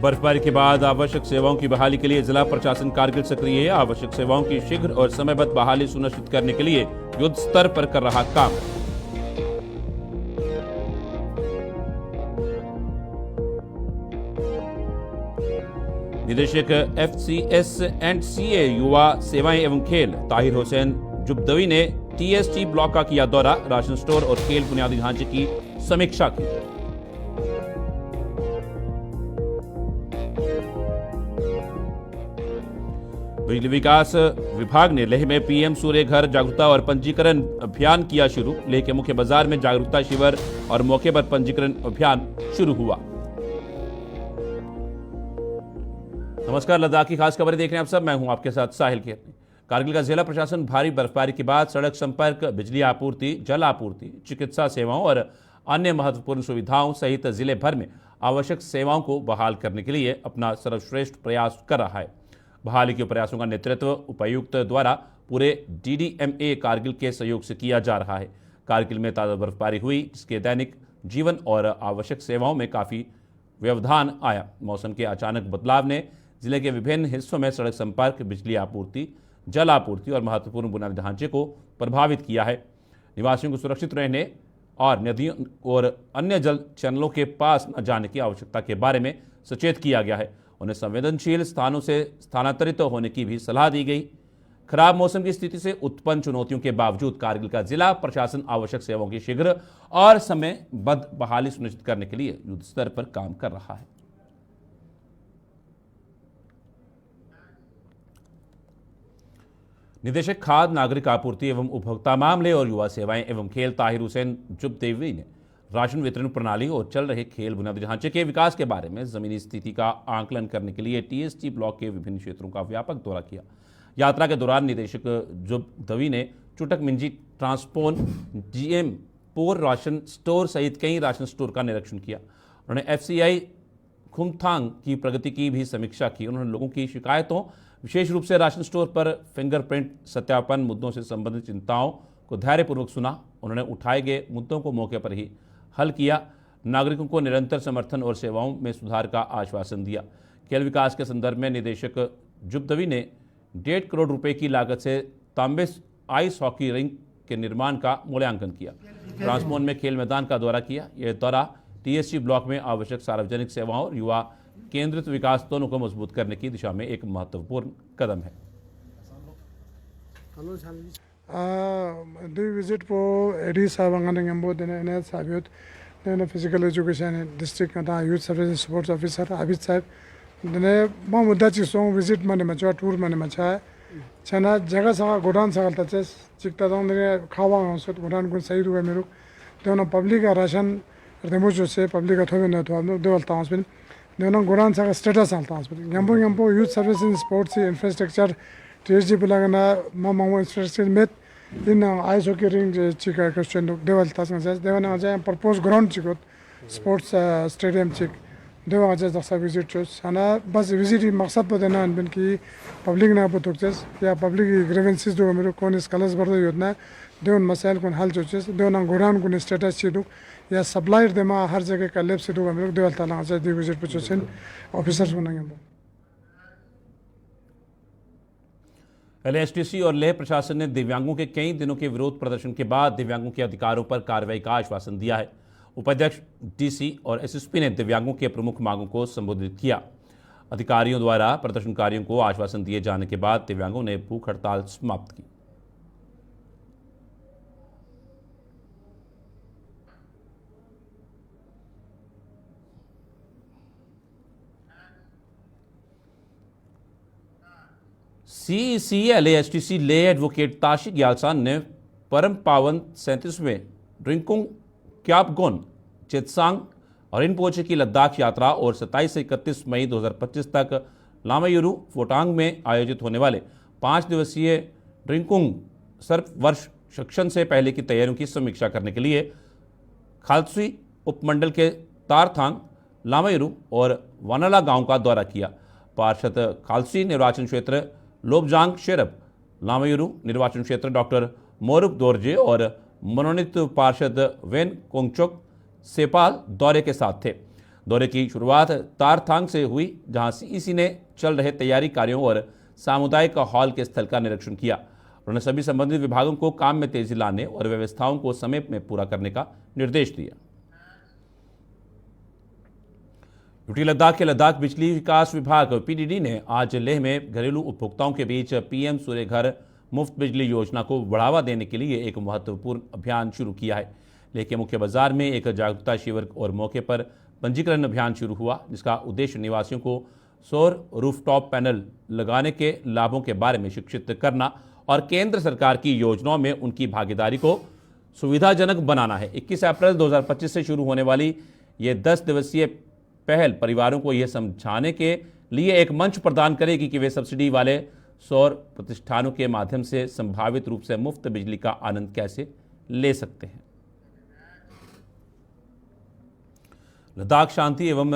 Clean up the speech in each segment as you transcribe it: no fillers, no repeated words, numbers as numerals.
बर्फबारी के बाद आवश्यक सेवाओं की बहाली के लिए जिला प्रशासन कारगिल सक्रिय है। आवश्यक सेवाओं की शीघ्र और समयबद्ध बहाली सुनिश्चित करने के लिए युद्ध स्तर पर कर रहा काम। निदेशक FCS&CA युवा सेवाएं एवं खेल ताहिर हुसैन जुब्दवी ने TST ब्लॉक का किया दौरा, राशन स्टोर और खेल बुनियादी ढांचे की समीक्षा की। बिजली विकास विभाग ने लेह में PM सूर्य घर जागरूकता और पंजीकरण अभियान किया शुरू। लेह के मुख्य बाजार में जागरूकता शिविर और मौके पर पंजीकरण अभियान शुरू हुआ। नमस्कार, लद्दाख की खास खबरें देख रहे हैं आप सब। मैं हूं आपके साथ साहिल खेरनी। कारगिल का जिला प्रशासन भारी बर्फबारी के बाद सड़क संपर्क, बिजली आपूर्ति, जल आपूर्ति, चिकित्सा सेवाओं और अन्य महत्वपूर्ण सुविधाओं सहित जिले भर में आवश्यक सेवाओं को बहाल करने के लिए अपना सर्वश्रेष्ठ प्रयास कर रहा है। बहाली के प्रयासों का नेतृत्व उपायुक्त द्वारा पूरे DDMA कारगिल के सहयोग से किया जा रहा है। कारगिल में ताज़ा बर्फबारी हुई, जिसके दैनिक जीवन और आवश्यक सेवाओं में काफ़ी व्यवधान आया। मौसम के अचानक बदलाव ने जिले के विभिन्न हिस्सों में सड़क संपर्क, बिजली आपूर्ति, जल आपूर्ति और महत्वपूर्ण बुनियादी ढांचे को प्रभावित किया है। निवासियों को सुरक्षित रहने और नदियों और अन्य जल चैनलों के पास न जाने की आवश्यकता के बारे में सचेत किया गया है। उन्हें संवेदनशील स्थानों से स्थानांतरित होने की भी सलाह दी गई। खराब मौसम की स्थिति से उत्पन्न चुनौतियों के बावजूद कारगिल का जिला प्रशासन आवश्यक सेवाओं की शीघ्र और समयबद्ध बहाली सुनिश्चित करने के लिए युद्ध स्तर पर काम कर रहा है। निदेशक खाद्य, नागरिक आपूर्ति एवं उपभोक्ता मामले और युवा सेवाएं एवं खेल ताहिर हुसैन जुब्देवी ने राशन वितरण प्रणाली और चल रहे खेल बुनियादी ढांचे के विकास के बारे में जमीनी स्थिति का आकलन करने के लिए TST ब्लॉक के विभिन्न क्षेत्रों का व्यापक दौरा किया। यात्रा के दौरान निदेशक जुब्दवी ने चुटक मिंजी ट्रांसपोन GM पोर राशन स्टोर सहित कई राशन स्टोर का निरीक्षण किया। उन्होंने FCI खुमथांग की प्रगति की भी समीक्षा की। उन्होंने लोगों की शिकायतों, विशेष रूप से राशन स्टोर पर फिंगरप्रिंट सत्यापन मुद्दों से संबंधित चिंताओं को धैर्यपूर्वक सुना। उन्होंने उठाए गए मुद्दों को मौके पर ही हल किया। नागरिकों को निरंतर समर्थन और सेवाओं में सुधार का आश्वासन दिया। खेल विकास के संदर्भ में निदेशक जुब्दवी ने 1.5 करोड़ रुपए की लागत से तांबे आइस हॉकी रिंक के निर्माण का मूल्यांकन किया। ट्रांसमोन में खेल मैदान का दौरा किया। यह दौरा TST ब्लॉक में आवश्यक सार्वजनिक सेवाओं और युवा केंद्रित विकास दोनों को मजबूत करने की दिशा में एक महत्वपूर्ण कदम है। Do visit po AD Sabangan ngambo dene sabiot dene physical education district kata youth service sports officer Abid sahib dene mo mudda chi song visit mane macha tour mane macha chana jaga sa godan sa galta ches chikta dong dene khawa sot godan gun sahi ruga meru dene public ration demo jo se public athobe na to amno dewal tamas bin dene godan sa status al tamas bin ngambo youth service and sports infrastructure TST bulagana mama infrastructure met in ice hockey ring chika question deval tasang says devana aja purpose ground chikot sports stadium chik dewa aja daksa visit chos ana bas visit maqsad badana anben ki public na potokches ya public grievances do mero kon scholars bardo yodna deon masail kon hal choches deon goran kon status chiduk या supplier देमा हर जगह का लेब से दो हम लोग देवल ताला से दी visit पे चोसेन ऑफिसर्स बनाएंगे। LSTC और लेह प्रशासन ने दिव्यांगों के कई दिनों के विरोध प्रदर्शन के बाद दिव्यांगों के अधिकारों पर कार्रवाई का आश्वासन दिया है। उपाध्यक्ष DC और SSP ने दिव्यांगों के प्रमुख मांगों को संबोधित किया। अधिकारियों द्वारा प्रदर्शनकारियों को आश्वासन दिए जाने के बाद दिव्यांगों ने भूख हड़ताल समाप्त की। CEC LASTC ले एडवोकेट ताशिक यालसान ने परम पावन 37वें ड्रिंकुंग क्यापगोन चेतसांग और रिनपोचे की लद्दाख यात्रा और 27 से 31 मई 2025 तक लामायुरु फोटांग में आयोजित होने वाले 5 दिवसीय ड्रिंकुंग सर्प वर्ष सेक्शन से पहले की तैयारियों की समीक्षा करने के लिए खालसी उपमंडल के तारथांग, लामायुरु और वानाला गांव का दौरा किया। पार्षद खालसी निर्वाचन क्षेत्र लोबजांग शेरब, लामायुरु निर्वाचन क्षेत्र डॉक्टर मोरुक दोरजे और मनोनीत पार्षद वेन कोंगचोक सेपाल दौरे के साथ थे। दौरे की शुरुआत तारथांग से हुई, जहां सीईसी ने चल रहे तैयारी कार्यों और सामुदायिक हॉल के स्थल का निरीक्षण किया। उन्होंने सभी संबंधित विभागों को काम में तेजी लाने और व्यवस्थाओं को समय में पूरा करने का निर्देश दिया। यूटी लद्दाख के लद्दाख बिजली विकास विभाग पीडीडी ने आज लेह में घरेलू उपभोक्ताओं के बीच पीएम सूर्य घर मुफ्त बिजली योजना को बढ़ावा देने के लिए एक महत्वपूर्ण अभियान शुरू किया है। लेह के मुख्य बाजार में एक जागरूकता शिविर और मौके पर पंजीकरण अभियान शुरू हुआ, जिसका उद्देश्य निवासियों को सौर रूफटॉप पैनल लगाने के लाभों के बारे में शिक्षित करना और केंद्र सरकार की योजनाओं में उनकी भागीदारी को सुविधाजनक बनाना है। 21 अप्रैल 2025 से शुरू होने वाली ये 10 दिवसीय पहल परिवारों को यह समझाने के लिए एक मंच प्रदान करेगी कि वे सब्सिडी वाले सौर प्रतिष्ठानों के माध्यम से संभावित रूप से मुफ्त बिजली का आनंद कैसे ले सकते हैं। लद्दाख शांति एवं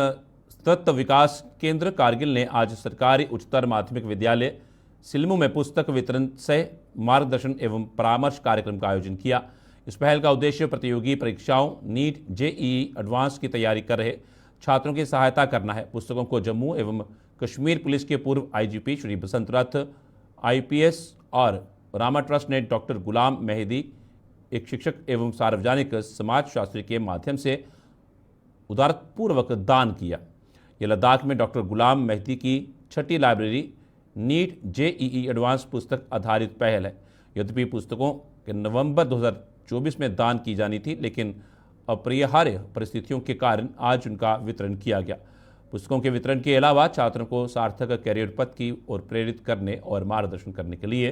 तत्व विकास केंद्र कारगिल ने आज सरकारी उच्चतर माध्यमिक विद्यालय सिल्मू में पुस्तक वितरण सह मार्गदर्शन एवं परामर्श कार्यक्रम का आयोजन किया। इस पहल का उद्देश्य प्रतियोगी परीक्षाओं नीट जेईई एडवांस की तैयारी कर रहे छात्रों की सहायता करना है। पुस्तकों को जम्मू एवं कश्मीर पुलिस के पूर्व आईजीपी श्री बसंत रथ, आईपीएस और रामा ट्रस्ट ने डॉक्टर गुलाम मेहदी, एक शिक्षक एवं सार्वजनिक समाज शास्त्री के माध्यम से उदारपूर्वक दान किया। ये लद्दाख में डॉक्टर गुलाम मेहदी की छठी लाइब्रेरी नीट जेईई एडवांस पुस्तक आधारित पहल है। यद्यपि पुस्तकों के नवंबर 2024 में दान की जानी थी, लेकिन अपरिहार्य परिस्थितियों के कारण आज उनका वितरण किया गया। पुस्तकों के वितरण के अलावा छात्रों को सार्थक कैरियर पथ की ओर प्रेरित करने और मार्गदर्शन करने के लिए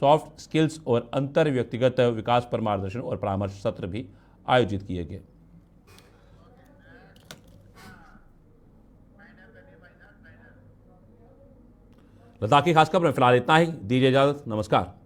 सॉफ्ट स्किल्स और अंतर व्यक्तिगत विकास पर मार्गदर्शन और परामर्श सत्र भी आयोजित किए गए। लद्दाख की खास खबर में फिलहाल इतना ही। दीजिए इजाजत, नमस्कार।